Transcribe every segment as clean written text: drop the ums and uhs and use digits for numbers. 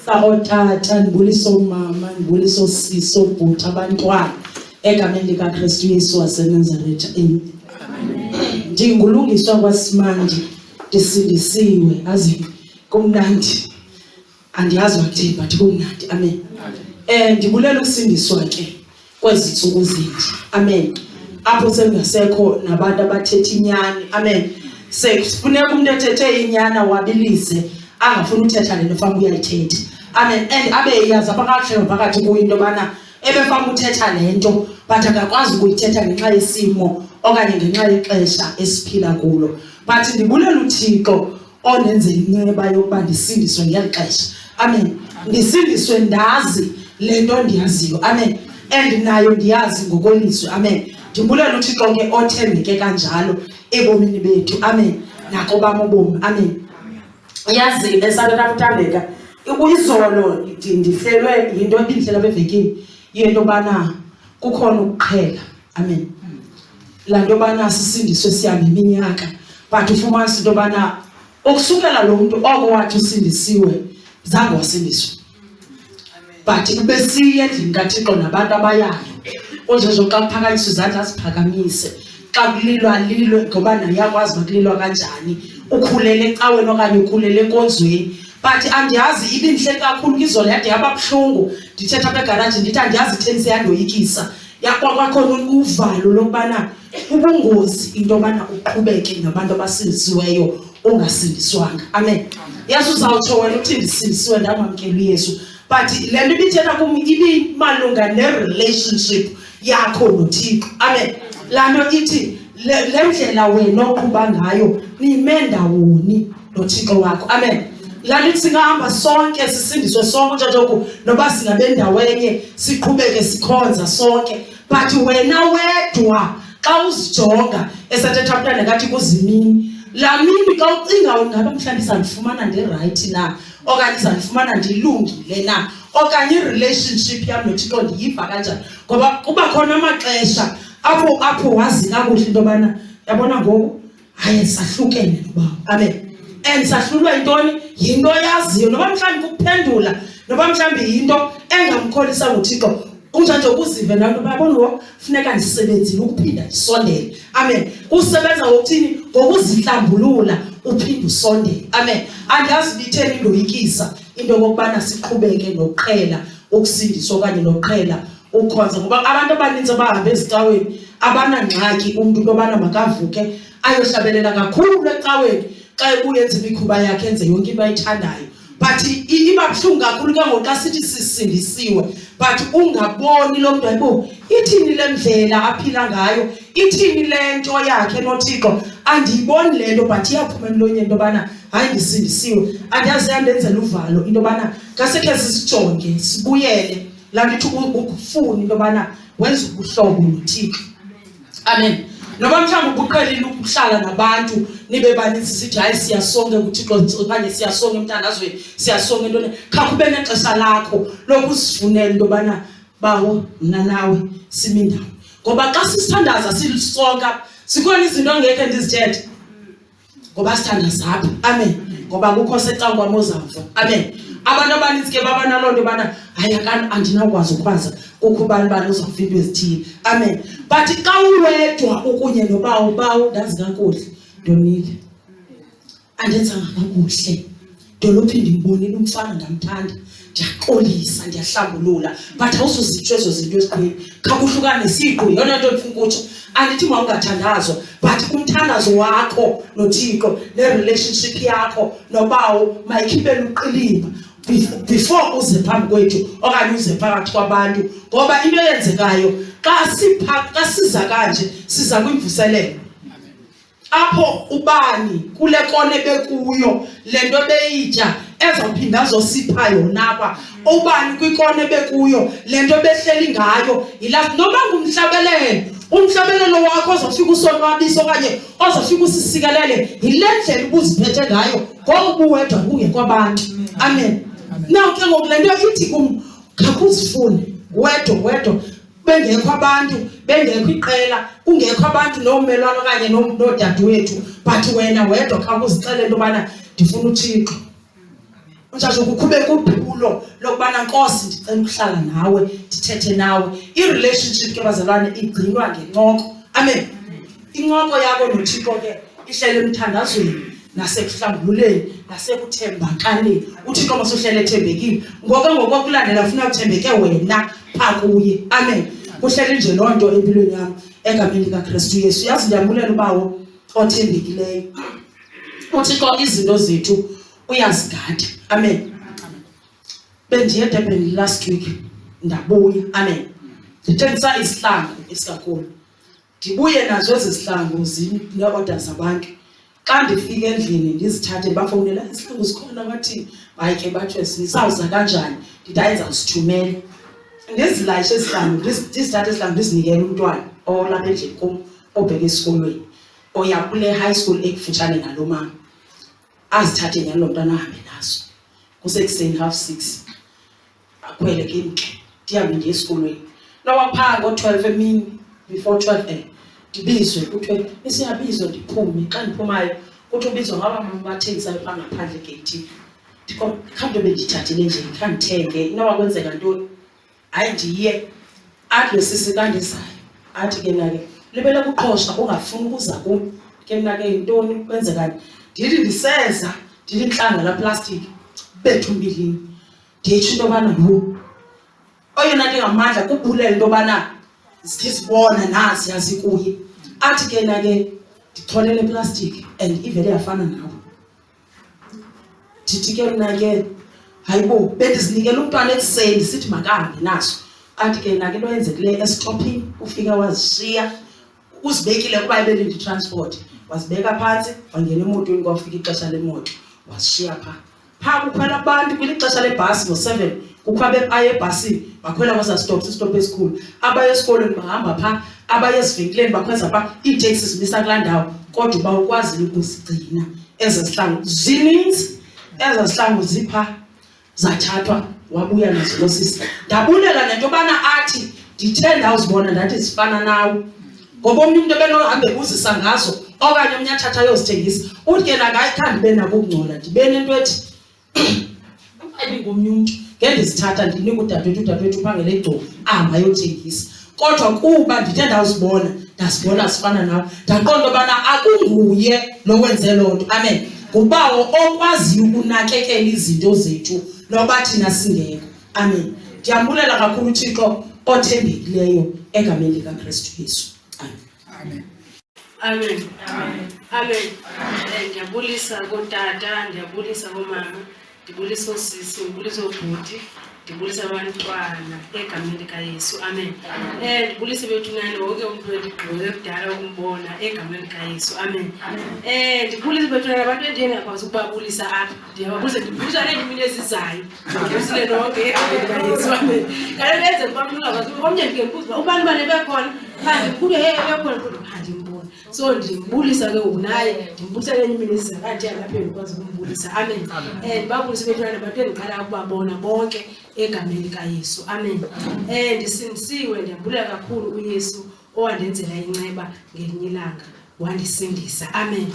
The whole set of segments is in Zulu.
Sakotata ndibuliso mama ndibuliso siso bhuti abantwana egameni likaKristu Yesu waseNazaretha. Amen. Ndingulungiswa kwaSimandi ndisindisiwe azi kumnandi andiyazi wakuthini but kumnandi. Amen. Ndibulela ukusindiswa ke kwezi ntsuku zethu. Amen. Apho sengasekho nabantu abathetha inyani. Amen. Sekufuneka umuntu ethethe inyana wabilize angafuni uthetha lento mfana uyayithetha. Amen. And abe yazi abakahle phakathi kuyinto bana ebefanga uthetha lento but akakwazi ukuyithetha ngenxa yesimo okanye ngenxa yexesha esiphila kulo. But ndibulela uThixo onenze inceba yokuba ndisindiswe ngeli xesha. Amen. Ndisindiswe ndazi lento ndiyaziyo. Amen. And nayo ndiyazi ngokolizwe. Amen. Ndibulela uThixo ke othembeke kanjalo ebomini bethu. Amen. Nako bam ubomi. Amen. Yazi esabela kuthambeka izolo ndihlelwe yinto ebindlela bevekini yento bana kukhona ukuqhela. Amen. La nto bana sisindiswe siyambe iminyaka but ufumanisa into bana okusukela lo muntu oko wathi usindisiwe zange wasindiswa. But ubesiye endlini kaThixo nabantu abayayo onjezo xa kuphakanyiswa izandla ziphakamise xa kulilwa lilwe ngoba naye yakwazi bakulilwa kanjani ukhulele ecaweni okanye ukhulele enkonzweni. But andiyazi ibinhle kakhulu izolo yade yababuhlungu ndithetha apha egaraji ndithi andiyazi itheni yandoyikisa yakwakhona uvalo lokubana ubungozi into yobana uqhubeke nabantu abasindisiweyo ongasindiswanga. Amen. Yesu uzawutsho wena uthi ndisindisiwe ndamamkela uYesu but le nto ibithetha kum ibimalunga ne-relationship yakho noThixo. Amen. Laa nto ithi le ndlela wena oqhuba ngayo nime ndawoni noThixo wakho. Amen. Lalithi singahamba sonke sisindiswe sonke njengoku noba singabendawenye siqhubeke sikhonza sonke but wena wedwa xa uzijonga esathetha mntana ngathi kuzimini la mini xa ucinga ngabe mhlawumbe izandifumana ndi-right na okanye izandifumana ndilungile na okanye i-relationship yam noThixo ndiyiva kanjani ngoba kuba khona amaxesha apho wazi kakuhle into yobana yabona ngoku hayi sahlukene noba. Amen. And sahlulwa yintoni yinto yaziyo noba mhlawumbe ukuphendula noba mhlawumbe yinto engamkholisa ngoThixo unjanje ukuzive nayo bayabona ngo funeka ndisebenzile ukuphinda ndisondele. Amen. Usebenza ngokuthini ngokuzihlambulula uphinda usondele. Amen. Andiyazi bitheni indoyikisa into yokubana siqhubeke nokuqhela ukusindiswa okanye nokuqhela ukhonza ngoba abantu abaninzi abahamba ezicaweni abanangxaki umuntu lobana makavuke ayohlabelela kakhulu ecaweni xa ebuyenza imikhuba yakhe enze yonke into ayithandayo. But iba buhlungu kakhulu ke ngoxa sithi sisindisiwe but ungaboni lo muntu ayibo ithini le ndlela aphila ngayo ithini le nto yakhe noThixo andiyiboni le nto but iyaphuma emlonyeni into yobana hayi ndisindisiwe. Andiyazi yandenzela uvalo into yobana ngasekhe sisijonge sibuyele la ndithi ukufuna into yobana wenze ubuhlobo noThixo. Amen. Noba mhlawumbe ubuqhelile ukuhlala nabantu nibe baninzi sithi hayi siyasonke kuThixo okanye siyasonke emthandazweni siyasonke intoni khakube nexesha lakho lokusifunela into yobana bawo mna nawe simindawo ngoba xa sisithandaza silisonka sikhona izinto ongekhe ndizithethe ngoba sithandaza apha. Amen. Ngoba kukho secankwamo zamva. Amen. Abantu abaninzi ke baba naloo nto yobana hayi andinawukwazi ukwaza kukho ubani bani uzawuva into ezithile. Amen. But xa uwedwa ukunye nobawo ndazi kakuhle ndonile andenzanga kakuhle dolophi ndimbonile umfana ndamthanda ndiyaxolisa ndiyahlambulula but awuzozitsho ezo zinto eziqhweni khakuhlukane siqhu yona nto ndifuna ukutsho andithi mawungathandazwa but umthandazo wakho noThixo ne-relationship yakho nobawo mayikhipele uqilima before uze phambi kwethu okanye uze phakathi kwabantu ngoba into eyenzekayo xa siza kanje siza kwimvuselelo apho ubani kule kone bekuyo lento beyitya ezawuphinda azosipha yona apha ubani kwikone bekuyo lento behleli ngayo ila noba umhlabelelo wakho ozofika usonwabisa okanye ozofika usisikelele yile ndlela ubuziphethe ngayo ngoba uwedwa ungekho abantu. Amen. Now ke ngoku le nto ithi khakuzifune wedwa bengekho abantu bengekho iqela kungekho abantu nomelwana okanye nodadewethu but wena wedwa khakuzixele into yobana ndifuna uThixo. Unjalo kukhube kuphulo lokubana Nkosi ndicela ukuhlala nawe ndithethe nawe. I-relationship ke bazalwane igcinwa ngencoko. Amen. Incoko yakho noThixo ke ihlele emthandazweni nasekuhlambululeni nasekuthembakaleni. uThixo masuhlele ethembekile ngokulandela ufuna uthembeke wena pha kuye. Amen. Kuhlele nje loo nto empilweni yami egameni likaKristu Yesu. Yazi ndiyabulela ubawo othembekileyo. uThixo izinto zethu uyazigada. Amen. Bendiye eDurban last week ndabuya. Amen. Ndithengisa isihlangu esikakhulu. Ndibuye nazo ezisihlangu zine-order zabantu. Xa ndifika endlini ndizithathe bafowunela isihlangu sikhona bathi hayi ke bathi sisawuza kanjani. Ndidayenza usithumela. Ndizilayishe isihlangu ndizithathe isihlangu ndizinikele umntwana olapha endlini kum obheka esikolweni oya kule high school ekufutshane nalo mama. Azithathe nyalo lo mntwana ahambe nazo. Kusekuseni 6:30. Akhwele ke mke. Ndihambe ndiye esikolweni. Nawapha ngo-12 emini before 12 ndibizwe kuthiwe isiyabizwa ndiphume. Xa ndiphumayo kuthi ubizwa ngaba mama bathengisayo pha ngaphandle gate. Ndikho khanto bendithathele nje khandithenge inoba kwenzeka ntoni. Hayi ndiye adle sisi kandizayo. Athi ke nake libele kuqhosha ungafuni ukuza kum. Ke mna ke intoni kwenzekani? Ndithi ndiseza ndilinhlanga la plastic bethu umbilini. Nditsho into yobana oyona nto engamandla kubulela into yobana sibona nazi yazi kuye. Athi ke nake nditholele plastic and ivele yafana nawe. Ndithi ke mna ke hayibo bendizinikele umntwana ekuseni sithi makahambe naso. Athi ke nake into yenzekileyo esitophini ufika wazishiya uzibekile kuba ibele transport. Wazibeka phansi wangena emotweni kwafika ixesha lemoto wasishiya pha kukhwela abantu kwilixesha lebhasi ngo7 kukho aye ebhasini bakhwela kwasa stop esikhulu. Abaye esikolweni bahamba pha abaye esivenkileni bakhweza pha iitaxi zimisa kulaa ndawo. Kodwa uba ukwazile ukuzigcina ezesihlangu zininzi ezesihlangu zipha zathathwa wabuya nazo lo sisi. Ndabulela nento yobana athi ndithe ndawuzibona ndathi zifana nawe. Ngoba omnye umuntu ebenohambe uzisa ngazo okanye omnye athatha ayozithengisa. Uthi ke nakayithanda ibe nako ukungcola ndibe nento ethi ayingomnye umuntu ngendizithatha ndinika udadewethu uphangele egcobo ahamba ayothengisa. Kodwa kuba ndithe ndawuzibona ndazibona zifana nawe ndaqonda ubana akunguye lo wenze loo nto. Amen. Ngubawo okwaziyo ukunakekela izinto zethu noba thina singekho. Amen. Ndiyambulela kakhulu uThixo othembekileyo egameni likaKristu Yesu. Amen. Amen. Amen. Ndiyabulisa kotata, ndiyabulisa komama, ndibulisa osisi, ndibulisa obhuti, ndibulisa abantwana egameni likaYesu. Amen. Ndibulisa bethunani wonke umuntu endigqibe kudala ukumbona egameni likaYesu. Amen. Ndibulisa bethunani abantu endingakwazi ukubabulisa apha. Ndiyababulisa ndibulisa neemini ezizayo. Ndibulisile nonke egameni likaYesu. Amen. Kaloku lenze kuba mntu omnye ndingembuza ubani bane bekhona phandle kude bekhona kodwa phandle imbona. So ndimbulisa ke unaye ndimbulisa neemini ezizayo kanti alapha ndikwazi ukumbulisa. Amen. Ndibabulisa bethunani abantu endiqala ukubabona bonke egameni likaYesu. Amen. Ndisindisiwe ndiyabulela kakhulu uYesu owandenzela inceba ngelinye ilanga wandisindisa. Amen.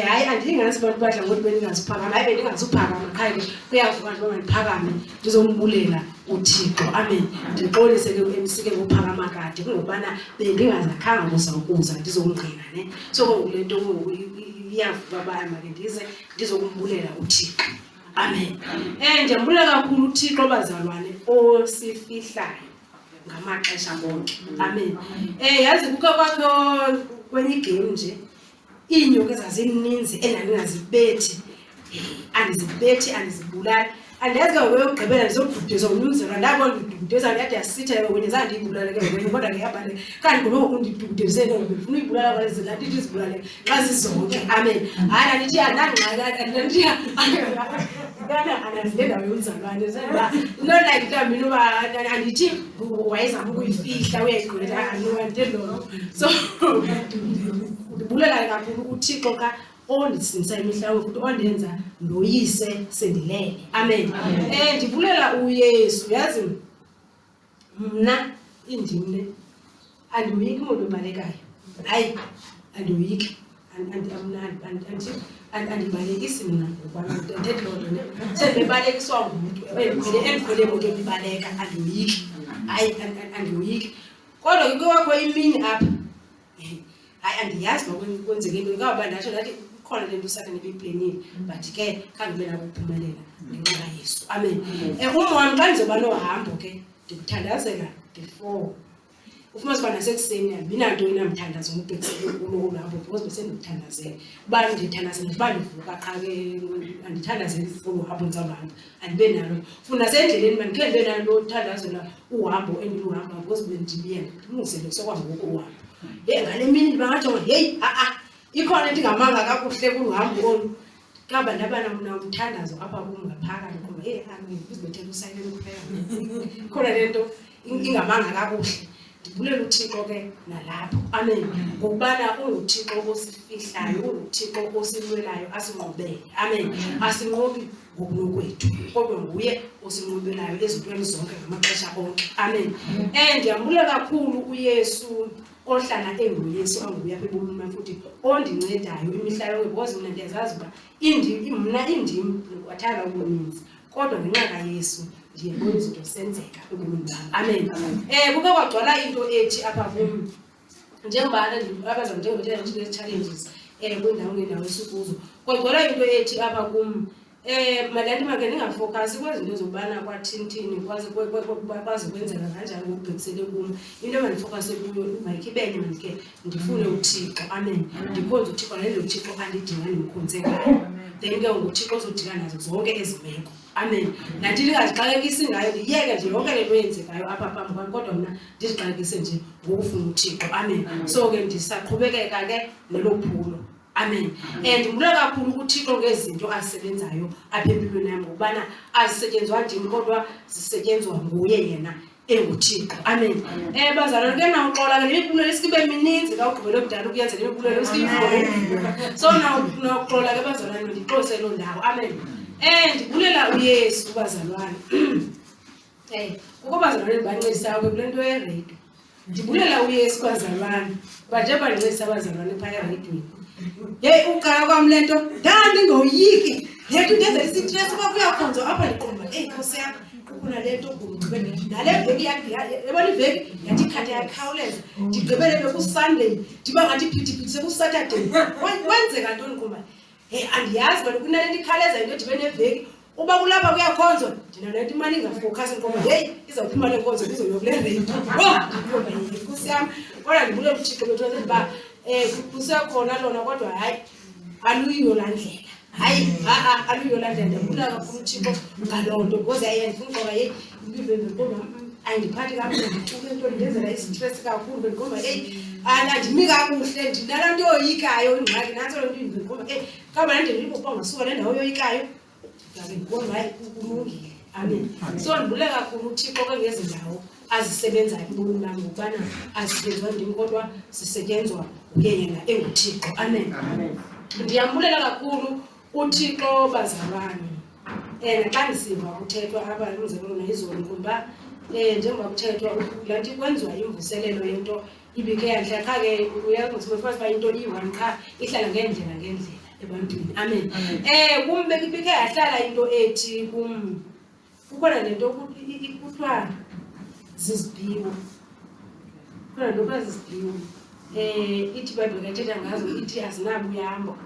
Hayi andingazi abantu badla ngokuthi bendingaziphakama. Hayi bendingazuphakama khaya ke kuyavuka nje bandiphakame ndizombulela uThixo. Amen. Ndixolise ke uMC ke uphakama kade kungobana bendingazakhanga kuza ndizomgcina ne. So le nto iyavuka baya make ndize ndizokumbulela uThixo. Amen. Ndiyambulela kakhulu uThixo bazalwane osifihlayo ngamaxesha bonke. Amen. Yazi kuke kwakho kwenye igame nje iinyoka ezazininzi endandingazibethi. Andizibulali. Andazi ngokugqibela ndizoduduzwa umnumzana ndabona ndiduduzwa ndathi yasitha kwenye zandibulala ke kwenye kodwa ke yabhale kanti ngoba undiduduzwe ngifuna uyibulala kwalezi ndathi izibulale xa zizonke. Amen. Hayi ndithi andangxaka ndithi anazilenda umzalwane zaba not like that mina uba andithi wayezama ukuyifihla uyayigqwetha andiwantendo. So ndibulela kakhulu uThixo ka ondisindisa imihla futhi ondenza ndoyise sendilele. Amen. Ndibulela uYesu. Yazi mna indimle andiwiki umuntu obalekayo. Hayi andiwiki andibalekisi mina ngokwanto ndethi loo nto ne sebebalekiswa ngumuntu endikhwele emoto ebibaleka andiyoyiki hayi andiyoyiki kodwa ke kwakho imini apha hayi andiyazi uba kwenzeke into kawuba ndatsho ndathi khona le nto usathane ebeyiplenile but ke khange ube nako ukuphumelela ngenxa kaYesu amen. Uma wami xa ndizoba nohambo ke ndikuthandazela before ufumanise uba nasekuseni andinanto inamthandazo ngokubhekisele kulo hambo because besendikuthandazela uba ndithandazela uba ndivuka qha ke andithandazeli kulo hambo ndizawuhamba andibe nalo funa nasendleleni mandikhe ndibe nalo thandazela uhambo endiluhamba because bendibuye ndilungisele kusokwangoku uhambo ngale mini bangajonga heyi ikhona into ingamanga kakuhle kuluhambo olu kaba ndaba namthandazo apha kum ngaphakathi ngoba uzibethela usayilele kuphela khona le nto ingamanga kakuhle ndibulela uThixo ke nalapho amen ngokubana unguThixo osifihlayo unguThixo osilwelayo asinqobele amen asinqobi ngokunokwethu kodwa nguye osinqobelayo ezintweni zonke ngamaxesha onke amen. Ndiyambulela kakhulu uYesu ohlala enguYesu anguye apha ebomini bam futhi ondincedayo imihla yonke because mina ndiyazazi uba mna indimi wathanda ubuninzi kodwa ngenxa kaYesu ndiyebona izinto senzeka ebomini bam amen. Kuke kwagcwala into ethi apha kum njengoba abazama njengoba challenges kwindawo ngendawo esikuzo kwagcwala into ethi apha kum malanti make ndingafocus kwezinto zobana kwathintini kwazi kwenzeka kanjani ngokubhekisele kum into mandifocuse kuyo mayikhibele mandike ndifune uThixo amen ndikhonze uThixo nalo uThixo andidinga ndimkhonze ngayo then ke nguThixo ozodinga nazo zonke ezimeko amen. Nathi ndingazixakekisi ngayo ndiyeke nje yonke le nto yenzekayo apha phambi kwami kodwa mna ndizixakekise nje ngokufuna uThixo amen. So ke ndisaqhubekeka ke nelo phulo amen. Ndibulela kakhulu uThixo ngezinto azisebenzayo apha empilweni yami ngokubana azisetyenzwa ndim kodwa zisetyenzwa nguye yena enguThixo amen. Bazalwane ke nawuxola ke imiphumela esikibe mininzi kawugqibele kudala ukuyenza le miphumela esikiyivuka so nawuxola ke bazalwane ndixolise loo ndawo amen. Ndibulela uYesu bazalwane ukubazalwane ndibancedisayo ke kule nto yeredio ndibulela uYesu bazalwane banjengoba ndincedisa abazalwane phaya eredweni heyi uqala kwam le nto ndandingoyiki le nto ndenza isitress uba kuyakhonzwa apha ndiqonda Nkosi yam kukhona le nto ngumgqibele nale veki yabona iveki yathi ikhatha yakhawuleza ndigqibele bekusunday ndiba ngathi phithiphithi sekusaturday kwenzeka ntoni qumba andiyazi bantu kunale nto ikhaleza into edibe neveki uba kulapha kuyakhonzwa ndinale nto imali ingafocus ngoba heyi izawuphuma le nkonzo kuzoyokule redio Nkosi yam kodwa ndibulela uThixo bethu uba kusekhona lona kodwa hayi aluyiyo laa ndlela hayi aluyiyo laa ndlela ndiyabulela kakhulu uThixo ngaloo nto because ayandifuna uqoba heyi impilo ayindiphathi kakuhle ndithuke into ndenzela isistress kakhulu bendiqomba heyi andimi kakuhle ndinalaa nto yoyikayo ingxaki nantso loo nto indiqomba kaba nande ndibokuba ngasuka le ndawo yoyikayo ngabe ndibona hayi kulungile amen. So ndibulela kakhulu uThixo ke ngezi ndawo azisebenzayo ebomini bam ngokubana azisetyenzwa ndim kodwa zisetyenzwa nguye yena enguThixo amen. Ndiyambulela kakhulu uThixo bazalwane naxa ndisiva kuthethwa apha umzekelo nayizolo kuba njengoba kuthethwa lanti kwenziwa imvuselelo yento ibike yandla qha ke uyakuthi uba into iyi-one qha ihlala ngendlela ebantwini amen. Kum bekibike yahlala into ethi kukhona le nto kuthiwa ziziphiwo khona nto kuba ziziphiwo ithi ibhayibhile kathetha ngazo ithi azinabuyambo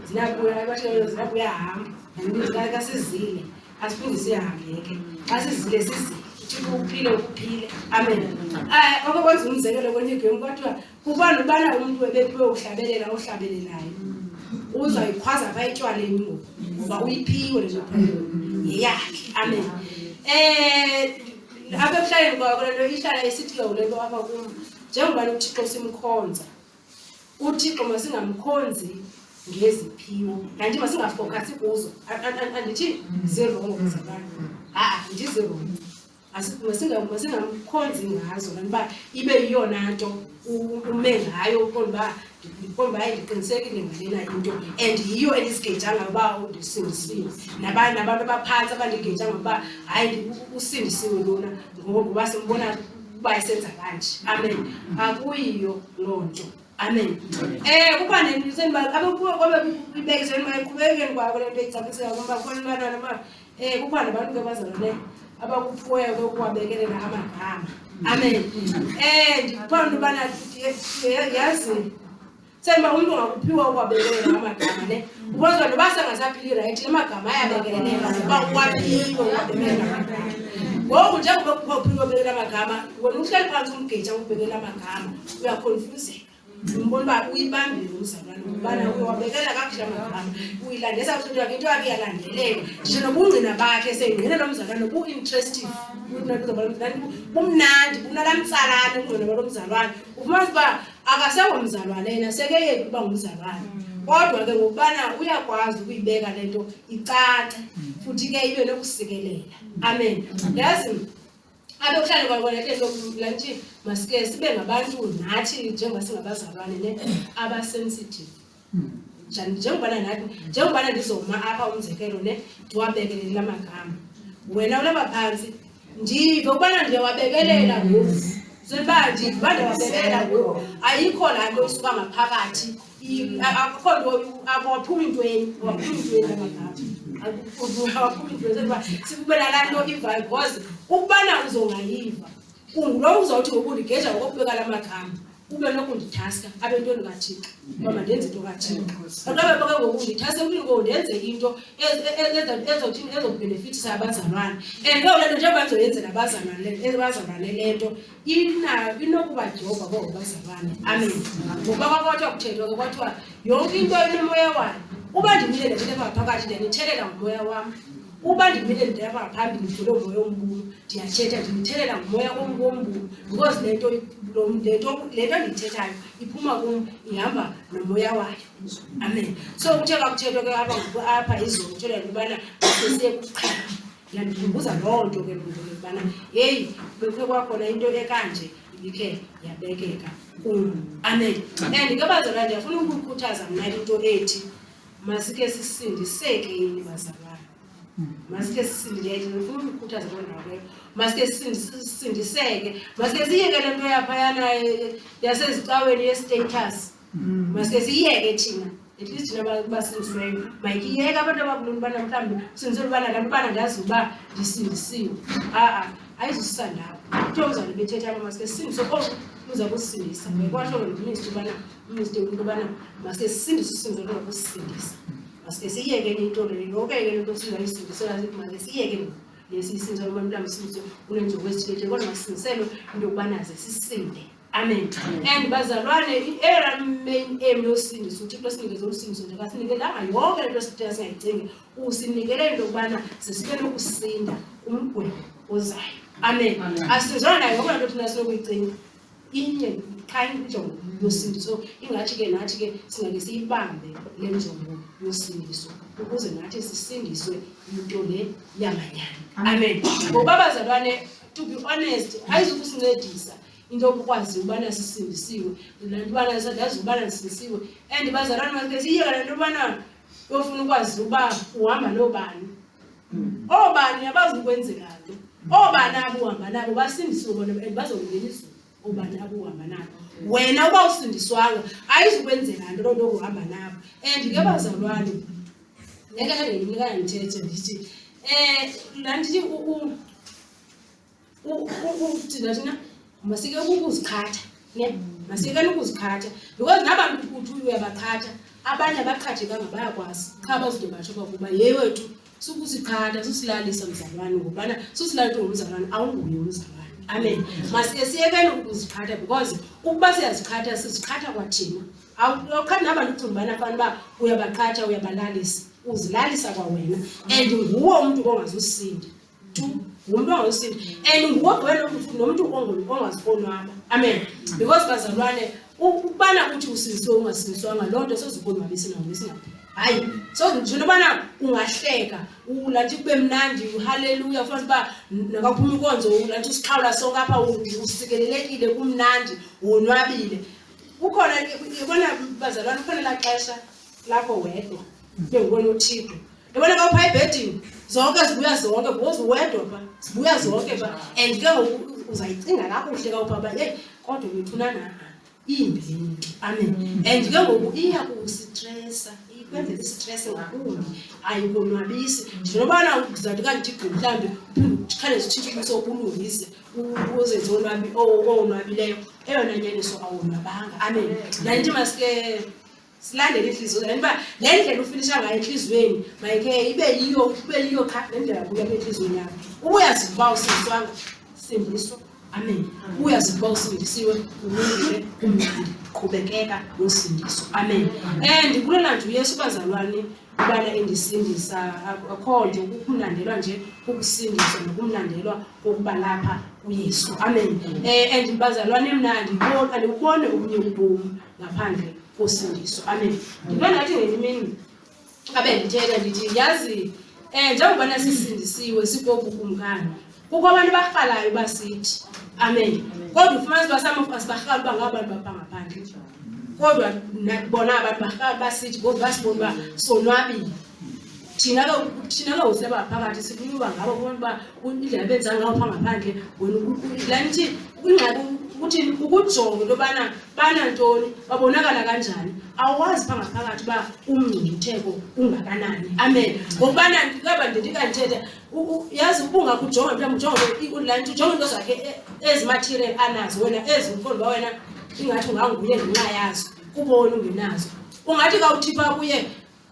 zinabuyahamba kasizile asiphinde sihambe ke xa sizile sizile uThixo uphile ukuphile amen. Okwenza umzekelo kwenye igame kwathiwa kuba nobana umuntu ebephiwe ohlabelelayo uzayikhwaza phaa etywaleni ngoba uyiphiwe lezo yeyakhe amen. Apha ekuhlaleni kwakho le nto ihlala esithi ke le nto apha kum njengoba uThixo simkhonza uThixo masingamkhonzi ngeziphiwo nanti masingafocus kuzo andithi zirongo zabantu ndizirongo masingamkhonzi ngazo nantiba ibe yiyona nto ume ngayo uqonda uba hayi ndiqinisekile ngalena into and yiyo endisigejanga uba undisindisiwe nabantu abaphantsi abandigejanga uba hayi usindisiwe lona ngoba simbona uba esenza kanje amen. Akuyiyo loo nto Amen. Kuba nenizeni abakuwa kwabe ibekiseni bayiqhubekeni kwabo lento ecaphisela ngoba khona bantwana ma kuba nabantu ke bazalwane abakufuweyo ukuwabekelela amagama. Amen. Ndiphanda ubana yazi Semba umuntu ongakuphiwa ukwabekelela amagama ne. Ubuzwa noba sengasaphili right amagama ayabekeleleka ngoba ukwaphiwe ukwabekelela amagama. Ngoku njengoba kuphiwe ukwabekelela amagama, wena uhleli phansi umgeja ukubekela amagama, uyaconfuse. Umbona uyibambile umzalwane ubana uyawabekela kakuhle amagama. Uyilandisa ukuthi into yakhe iyalandeleka. Nje nobungcina bakhe sengqina lo mzalwane bu-interesting. Bumnandi bunalamtsalane ungqina lo mzalwane. Ufumanisa uba akasekho mzalwane yena sekeyeke ukuba ngumzalwane. Kodwa ke ngokubana uyakwazi ukuyibeka lento icace futhi ke ibe nokusikelela. Amen. Yazi abakuhlala kwabona lento lanthi masike sibe ngabantu nathi njengoba singabazalwane ne abasensitive. Njengoba nathi njengoba ndizoma apha umzekelo ne ndiwabekelela amagama. Wena ulapha phansi ndive ukubana ndiyawabekelela ngoku. Sebathi banda wabekelela ngoku. Ayikho la nto isuka ngaphakathi. Akukho nto abaphuma intweni, abaphuma intweni amagama. Abaphuma intweni sikubela la nto iva because ukubana uzongayiva ungulo uzawuthi ngokundigeja ngokubeka la magama ube nokundithaska abentweni kaThixo ngoba ndenze into kaThixo akabe bake ngokundithaska ukuthi ndenze into ezothini ezobhenefitisa abazalwane lento njengoba ngizoyenzela abazalwane lento inokubajoba abazalwane. Amen. Ngoba kwathiwa kuthethwa ke kwathiwa yonke into enomoya wayo uba ndimile nento ephakathi ndiyanithelela ngomoya wami. Uba ndimile ndiyapha phambili ngidlule umoya ombulo ndiyathetha ndimthelela ngomoya ombulo because lento ndiyithethayo iphuma kum ihamba nomoya wayo. Amen. So kuthe kwakuthethwa ke apha izolo kuthelwa ubana sesiye kuchela yandikhumbuza loo nto ke ubana heyi bekhe kwakhona into ekanje ibikhe yabekeka kum. Amen. And ke bazalwane ndiyafuna ukukhuthaza mna into ethi masike sisindiseke yini bazalwane. Masike sisindiseke ndifuna ukukhuthaza konke masike sisindiseke masike siyeke lento yaphayana yasezicaweni ye-status. Masike siyeke thina at least thina basindisiweyo mayikiyeke abantu abakuluntu bana mhlawumbi usindiswe ubana laa bana ndazi uba ndisindisiwe. Ayizusisa ndawo kuthiwa uzawube bethetha apha masike sisindiswe oku uza kusindisa kwasho ngeministri ubana uministri into ubana masike sisindise usindiso lokusindisa. Masike siyeke into leyo yonke ke lento sizayisindisela sithi masike siyeke lesisinzo mhlawumbi sindiso unenjongo ezithile kodwa masisindiselwe into yokubana ze sisinde. Amen. And bazalwane era main aim yosindiso uThixo sinikeze usindiso nje akasinikelanga yonke lento esithe singayicingi usinikele into yokubana sesibe nokusinda umgwebo ozayo. Amen. Asinzwana nayo yonke lento thina sinokuyicinga inye injongo yosindiso ingathi ke nathi ke singake siyibambe le njongo yosindiso ukuze nathi sisindiswe into le yamanyani. Amen. Ngoba bazalwane to be honest ayizukusincedisa into okwazi ubana sisindisiwe lantwana sadazi ubana sisindisiwe and bazalwane masike siyeka lento ubana yofuna ukwazi uba uhamba nobani. Obani abazi ukwenzeka nto. Obani abuhamba nabo basindisiwe bona and bazongeniswa obani abuhamba nabo. Wena uba usindiswanga ayizukwenzeka nto lonto okuhamba nabo. And ke bazalwane ngeke nginika ngithethe ndithi landithi thina masike ukuzikhatha ne masike ukuzikhatha because nabantu ukuthi uyabakhatha abanye abaqhatheka ngabayakwazi cha bazode basho kuba yewethu sukuzikhatha susilalisa mzalwane ngobana susilalisa ngomzalwane awunguye umzalwane. Amen. Masike siyekele ukuzikhatha because ukuba siyazikhatha sizikhatha kwathina awukhathi nabantu ucumbana afana ba uyabaqhatha uyabalalisa uzilalisa kwa wena and nguwe umuntu ongazusinda umuntu ongazusinda and nguwe wena nomuntu ongazikonwaba. Amen. Because bazalwane ukubana uthi usindisiwe ungasindiswanga loo nto sozikonwabisa ngobisingaphi. Hayi so njengobana ungahleka ulathi kube mnandi haleluya futhi ba nakaphuma inkonzo ulathi usikhawula sonke apha usikelelekile kumnandi wonwabile. Kukhona yabona bazalwane kukhona la xesha lakho wedwa ngibona uThixo yabona ka upha ibhedding zonke zibuya zonke because wedwa pha zibuya zonke pha and ke uzayicinga kakuhle ka upha ba hey kodwa wethuna na imbi. Amen. And ke ngoku iya kusistressa, ikwenza istress ngakumbi, ayikonwabisi. Njengobana uzathi kanti mhlawumbe uphinde usitshithe sobulungise uzenze onwabileyo, eyona nyaniso awonwabanga. Amen. Nanti masike silandele inhliziyo ngoba le ndlela ufinisha ngayo enhlizweni mayike ibe yiyo cha le ndlela kuya enhlizweni yakho. Uyazi ukuba usindiswanga, sindiswa. Amen. Uyazi ukuba usindisiwe, ulungile, umnandi, qhubekeka nosindiso. Amen. Ndikulela nje uYesu bazalwane ubana endisindisa, akho nje ukumlandelwa nje ukusindiswa nokumlandelwa kokuba lapha uYesu. Amen. Bazalwane mnandi andikubone obunye ubomi ngaphandle kosindiso. Amen. Ngibona ngathi ngelimini abe ndithetha ndithi yazi njengoba sisindisiwe sikobukumkani kukho abantu barhalayo basithi amen. Kodwa ufumanisa basama sibarhala uba ngabantu bapha ngaphandle, kodwa bona abantu barhala basithi ngoba basibona uba sonwabile. Thina ke usebaphakathi sifuna uba ngabo bona uba indlela benza ngayo pha ngaphandle la nithi ingxaki ukuthi ukujonga into yobana banantoni babonakala kanjani, awazi pha ngaphakathi uba umngcipheko ungakanani. Amen. Ngokubana ngaba ndikanthetha yazi ubungakujonga mhlawumbe ujonge la nithi ujonge into zakhe ezimaterial anazo wena ezinkulu ba wena ingathi unganguye ngenxa yazo kubona ungenazo. Ungathi kawuthipha kuye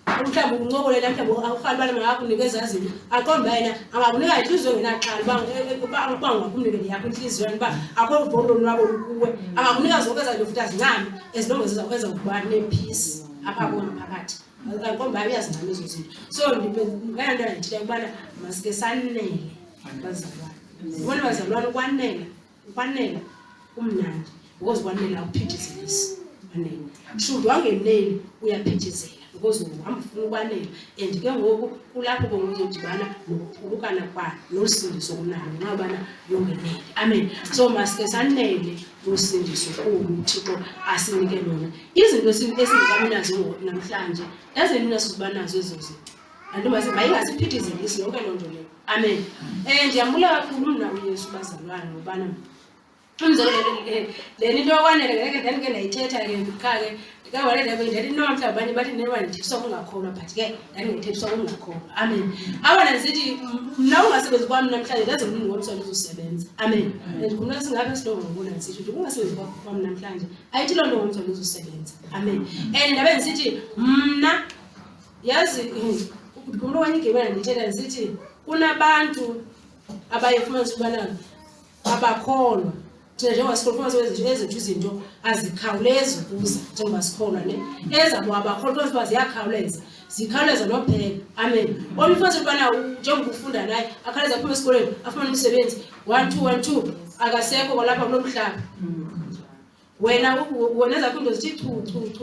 mhlawumbe uncokolela mhlawumbe awuhalibana mangakunikeza izinto aqonda yena angakunika inhliziyo ngenaxhala uba ungakunikele yakho inhliziyo uba akho ubhondo lwabo kuwe, angakunika zonke ezinto futhi azincane ezilongeza ukuba nepeace apha kuwe phakathi. Aqonda uyazincane ezo zinto. So ngayona nto ndithile ukubana masike sanele bazalwane. Ubona bazalwane ukwanela kumnandi because ukwanela akuphithizilisi. Amen. Shudu wangeneli uyaphithizela because ungafuna ukwanela and ke ngoku kulapho kuzodibana nokuphulukana kwa nosindiso kunani ngabana yongeneli. Amen. So masike sanele nosindiso kuThixo asinike lona. Izinto esingakaminazo namhlanje yaze mina sizibanazo ezo zinto. Antu mayingasiphithizilisi yonke loo nto leyo. Amen. Ndiyambula kakhulu mna uYesu bazalwane ngobana le nto yokwanela ngeke ndandike ndayithetha ke ndikhake ndikawale ndabe nomhla abanye bathi newandithiswa kungakholwa but ke ndandingethethiswa kungakholwa. Amen. Abana ndisithi mna ungasebenzi kwami namhlanje ndaze mningi womswa lizosebenza. Amen. Ndikhuluma singapha silongo ngobona ndisithi ukuthi ungasebenzi kwami namhlanje ayithi loo nto womswa lizosebenza. Amen. Ndabe ndisithi mna yazi ndikhuluma kwanye igebe ndithetha ndisithi kunabantu abayefumanisa ukubana abakholwa thina njengoba sikholwa ezethu izinto azikhawulezi ukuza njengoba sikholwa ezabo abakholwa kuba ziyakhawuleza zikhawuleza nophela. Amen. Olufanele ukubana njengoba ufunda naye akhawuleza aphuma esikoleni afumane umsebenzi 1 2 1 2 akasekho kwalapha kulomhlaba. Wena woneza kwinto zithi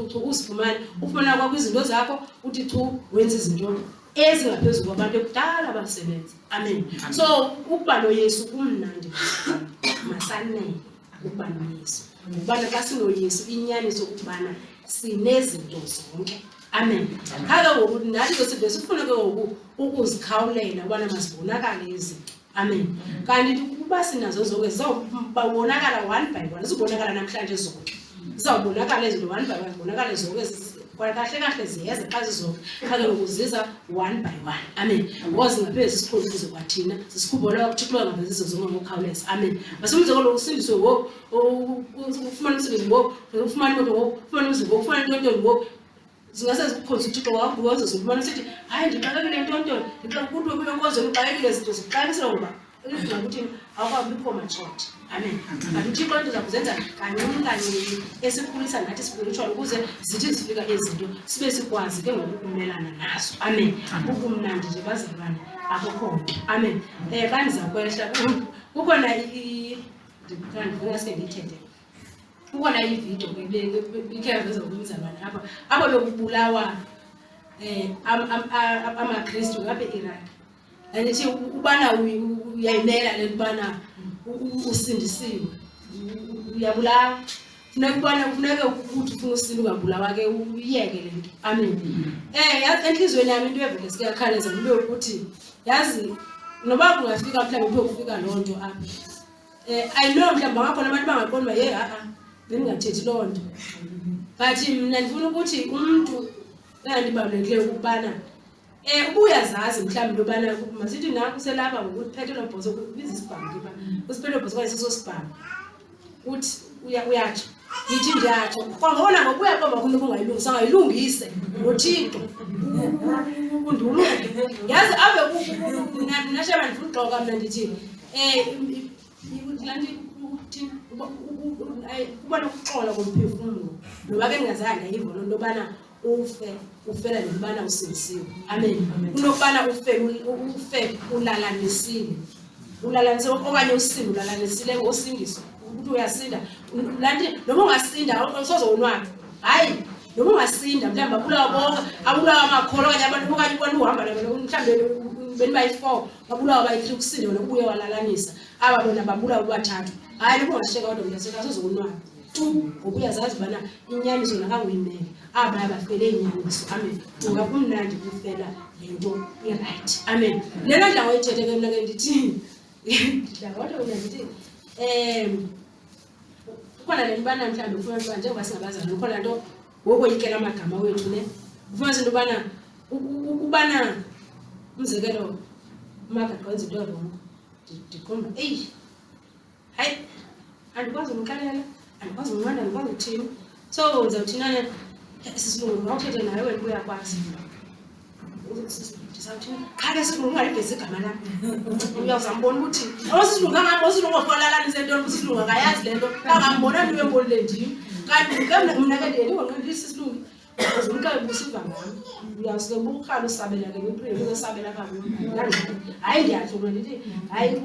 thu usifumane ufuna kwakho izinto zakho uthi thu wenza izinto ezingaphezulu kwabantu ekudala abasebenza. Amen. So ukuba noYesu kumnandi masanele ukuba noYesu. Ubana xa sinoYesu inyaniso ukubana sinezinto zonke. Amen. Khalo ngoku nathi sesibe sifuna ke ngoku ukuzikhawulela ubana masibonakale izinto. Amen. Kanti ukuba sinazo zonke zizobonakala one by one, zibonakala namhlanje zonke. Zizawubonakala izinto one by one, bonakala zonke kahle ziyeza xa zizonke khale ngokuziza one by one. Amen. Ngozi ngaphezulu sikhuluze kwathina sisikhumbula ukuthixwa ngabezizo zonke ngokukhawuleza. Amen. Masumzekelo usindiswe ngoku ufumana umsebenzi ngoku ufumana imoto ngoku ufumana umsebenzi ngoku ufumana into ngoku zingase zikhonza uthixo wakho ngoze zifumana sithi hayi ndixakekile into ndixakekile kulo nkonzo ndixakekile izinto zixakekisela ngoba ukuthi awukabikho machot. Amen. Kanti uthixo into zakuzenza kancinci esikhulisa nathi spiritual ukuze zithi zifika ezinto sibe sikwazi ke ngokumelana nazo. Amen. Ukumnandi nje bazalwane akukho nto. Amen. Xa ndizakwehla kukhona ndifuna sike ndithethe kukhona ividiyo ikheveza kumzalwane apha bekubulawa amaKristu ngapha eIraq. Andithi ubana uyayimela le ubana usindisiwe uyabulawa funeka ukuthi ufuna usinda ungabulawa ke uyeke le nto. Amen. Yazi enhlizweni yami into evele sikakhaleza kube ukuthi yazi noba kungafika mhlawumbe kufika loo nto apha I know mhlawumbe ngakhona abantu bangaqondi uba bengingathethi loo nto. But mina ndifuna ukuthi umuntu engandibalulekile ukubana ubuyazazi mhlawumbe lobana masithi naku uselapha ngokuphethe lo bhoso kubiza isibhamu ke usiphethe lo bhoso kwaye sisosibhamu uthi uyatsho yithi ndiyatsho kwangona ngokuya kwaba khona ukungayilungisa ngayilungise noThixo unduluke yazi ave nashaba ndifuna uxoka mina ndithi lanti uthi kuba nokuxola komphefumulo noba ke ngingazange yivo loo nto yobana ufela nokubana usindisiwe. Amen. Unokubana ufe ulalanisile okanye usinde ulalanisile ngosindiso ukuthi uyasinda lanti noma ungasinda usozonwaba hayi noma ungasinda mhlawumbe abulawa amakholo okanye abantu okanye ubona uhamba nabo mhlawumbe beni bayi-4 babulawa bayi-3 kusinde wena kubuye walalanisa aba bona babulawa bobathathu hayi noma ungasheka kodwa uyaseka sozonwaba ngokuyazazi ubana inyaniso nakanguyimele abaya bafele inyaniso. Amen. Ungakumnandi kufela lento iright. Amen. Lena ndla ngoyithethe ke mina ke ndithi kodwa mina ndithi ukhona le mbana mhlawumbe ufuna ukuba njengoba singabazali ukhona nto wokoyikela amagama wethu ne ufuna into yobana ubana umzekelo uMagatha wenza into erongo ndiqonda hayi andikwazi umxelela andikwazi umnqanda andikwazi ukuthini so uzawuthinana sisilungu ngawuthethe naye wena uyakwazi ndizawuthini qha ke sisilungu ungalivezi igama lam uyawuzambona ukuthi osilungu osilungu ofalalanise ntoni usilungu akayazi le nto angambona nto uyembonile ndim kanti mna ke ndingonqendile sisilungu uzumka ubusiva ngam uyawusuke ubukrhala usabela ke ngephini usabela kakhulu hayi ndiyahlula ndithi hayi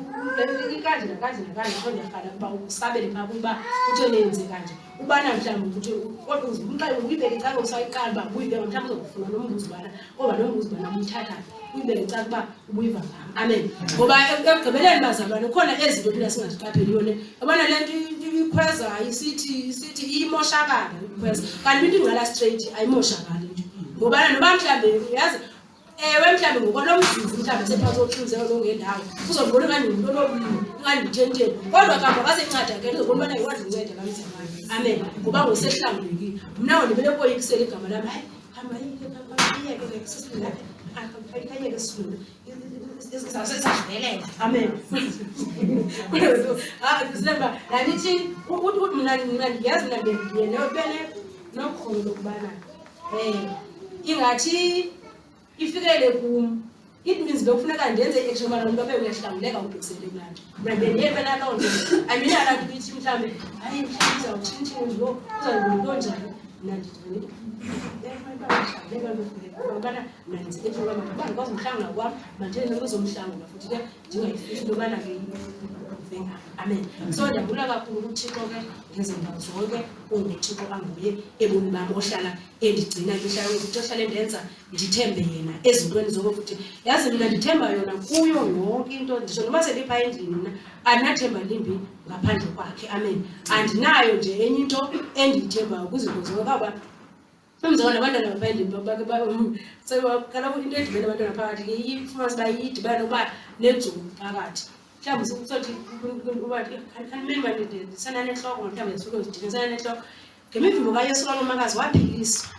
ikanje nakanje nakanje kodwa ndiyakhala ukuba usabele phaa kuba kuthe nenze kanje ubana mhlawumbe ukuthi kodwa umqale uyibeke icala usayiqala uba uyibeke mhlawumbe uzokufuna nombuzo ubana ngoba nombuzo ubana umthatha uyibeke icala uba ubuyiva ngam. Amen. Ngoba ekugqibeleni bazalwane khona ezinto thina singaziqapheliyo ne abana le nto ikhweza isithi imoshakala ikhweza kanti into ingqala straight ayimoshakali nje ngoba noba mhlawumbe yazi ewe mhlawumbe ngokolomzuzu mhlawumbe sephansi oxinzeko longendawo uzobona okanye umuntu olobulili ingandithenteni kodwa kambe akasenceda ke uzobona ubana iwadi unceda kamzalwane. Amen. Ngoba ngosehlambulekile mna ndibele koyikisela igama lam hayi hamba iyeke sisindaphe akayeke sifunde zasezavelela. Amen. Zilemba nanithi ukuthi mina ndiyazi mina ndiyebele nokholo lokubana ingathi ifikele kum it means bekufuneka ndenze i-action ubana umuntu abe uyahlanguleka ubhekisele kulaa nto mna bendiyebela loo nto ayimina lanto ithi mhlawumbe hayi mhlawumbe uzawutshintshini lo uzawulo njani mna ndithi ubana mna ndenze i-action ubana uba ndikwazi umhlangula kwam mandithethe nento zomhlangula futhi ke ndingayifihli into yobana ke amen. So ndiyabula kakhulu uThixo ke ngezindawo zonke unguThixo anguye eboni bami ohlala endigcina ngihlala ukuthi ohlala endenza ndithembe yena ezintweni zonke futhi yazi mina ndithemba yona kuyo yonke into ndisho noma selipha endlini mina andinathemba limbi ngaphandle kwakhe. Amen. Andinayo nje enye into endiyithembayo kwizinto zonke kaba umzekelo abantwana bapha endlini kaloku into edibene abantwana phakathi ifumasi uba idibane nokuba nenzuku phakathi mhlawumbe sokuthi uba kanimemba ndisenanehloko mhlawumbe ndisuke uzidinga senanehloko ngemivimbo kayesu kamamakazi waphiliswa.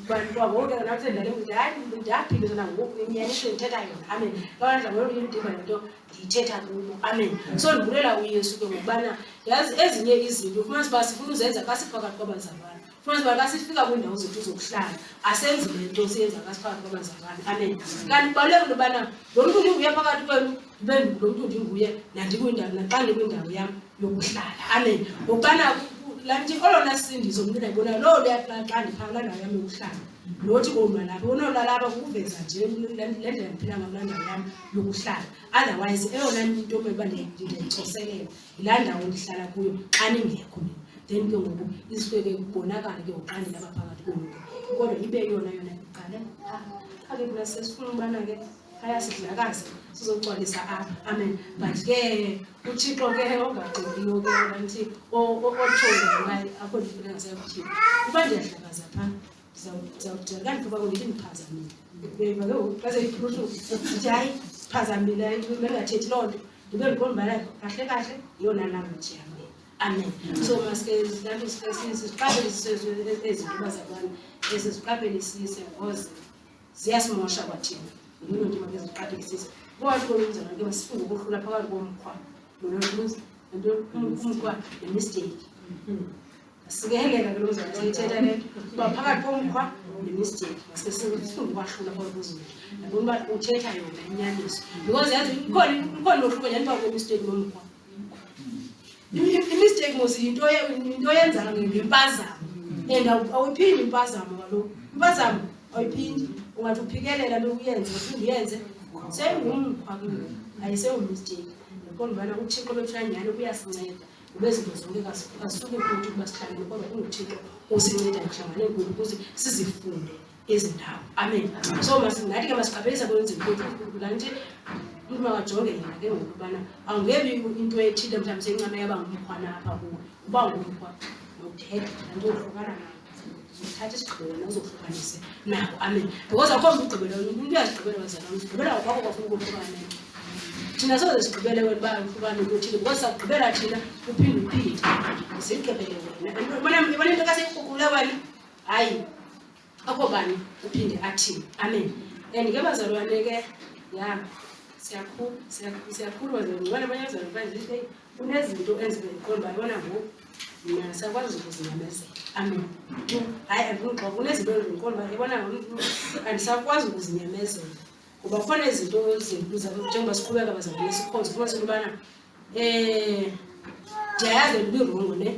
Kwangoke nathi ndale ukuthi hayi ndiyaphiliswa nangoku inyaniso ndithetha yona. Amen. Kabandla ngolo ndibha lento ndiyithetha kuyo. Amen. So ndibulela uyesu ke ngokubana yazi ezinye izinto ufumanisa uba sifuna uzenza xa siphakathi kwabazalwane ufumanisa uba xa sifika kwiindawo zethu zokuhlala asenzi le nto siyenza xa siphakathi kwabazalwane. Amen. Kanti kubalulekile ubana lo mntu ndinguye phakathi kwenu ndibe lo mntu ndinguye nandikwindawo naxa ndikwindawo yam yokuhlala. Amen. Ngokubana lanti olona sindiso umuntu ayibona lo liyaqala xa ndiphakula ndawo yam yokuhlala nothi komalapha unolalapha kuveza nje le ndlela ndiphila ngakulaa ndawo yam yokuhlala otherwise eyona into yoba ndiyicoselela yilaa ndawo ndihlala kuyo xa ningekho mina then ke ngoku isifeke kubonakale ke uqandile apha phakathi komuntu kodwa ibe yona iqale xa ke kuna sesifuna ubana ke ayasidlakazi sizogcwalisa apha. Amen. But ke uThixo ke ongagqibiyo ke nanti othonga naye akho ndifuna ngasebuthini uba ndiyahlakaza pha ndizawudela kanti kuba kundithi ndiphazamile beva ke xa seyiphuluhlu ndithi hayi phazamile mengathethi loo nto ndibe ndiqonda ubana kahle kahle yona language yam Amen. So maske siqaphele izinto bazalwane siziqaphelisise because ziyasimosha kwathina. Yini nje make siqaphelisise. Kwathi komzana ke basifunde ukuhlula phakathi komkhwa. Umkhwa nemistake. Sikeleka ke lo mzana ithetha le kuba phakathi komkhwa nemistake. Maske sifunde ukwahlula phakathi kwezimo. Yabona uba uthetha yona inyaniso. Because yazi ikhona nohluko njani phakathi kwemistake nomkhwa. Mistake mos into yenza ngempazamo and awuyiphindi impazamo kaloku impazamo awuyiphindi ungathi uphikelela lo uyenze uphinde uyenze sengumkhwa ke ayisewumistake ngikho ubana uThixo bekuhlanyana kuyasinceda ube izinto zonke kasuke kuthi ukuba sihlangane kodwa kunguThixo usinceda kuhlangane kuthi ukuze sizifunde ezindawo. Amen. So masingathi ke masiqaphelisa kwenza ukuthi kanti umuntu makajonge yena ke ngokubana awungebi into ethile mhlawumbe sencane yaba ngumkhwana apha kuwo uba ngumkhwa nokuthetha kanti uhlukana nawo uthatha isigqibelo nozohlukanise nawo. Amen. Because akho umgqibelo umuntu uyazigqibela bazalwane umgqibela wakho kwafuna ukuhlukana thina soze sigqibele wena uba uhlukane nothile because sakugqibela thina uphinde uphinde sigqibele wena ibona into kaseyikhukhule wena hayi akho bani uphinde athini. Amen. And ke bazalwane ke ya siyakhuluma ngibona abanye abazalwane bathi kunezinto enzibekhona bayibona ngoku mina sakwazi ukuzinyamezela. Amen. Hayi akuqoqa kunezinto enzibekhona bayibona ngoku andisakwazi ukuzinyamezela kuba khona izinto ezinkulu njengoba siqhubeka bazalwane sikhonze kufanele ukubana ndiyayazi ndibirongo ne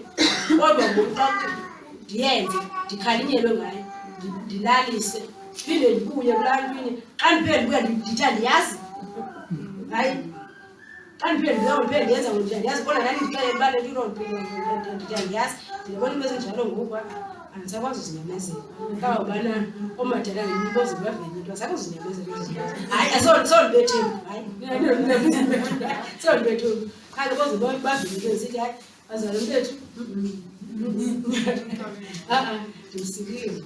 kodwa ngoku xa ndiyenze ndikhalinyelwe ngayo ndilalise phinde ndibuye kulantwini xa ndiphinde ndibuya ndithi andiyazi hayi xa ndiphinde ndiyenza ngokuthi andiyazi kodwa nani ndixelele ubana ndithi andiyazi ndibona into ezinjalo ngoku andisakwazi uzinyamezela kawubana oomadala ngemibozelo bavele into asakho uzinyamezela hayi sondibethembu hayi sondibethembu khale koze bavele into zisithi hayi bazalwane bethu ndimsikile.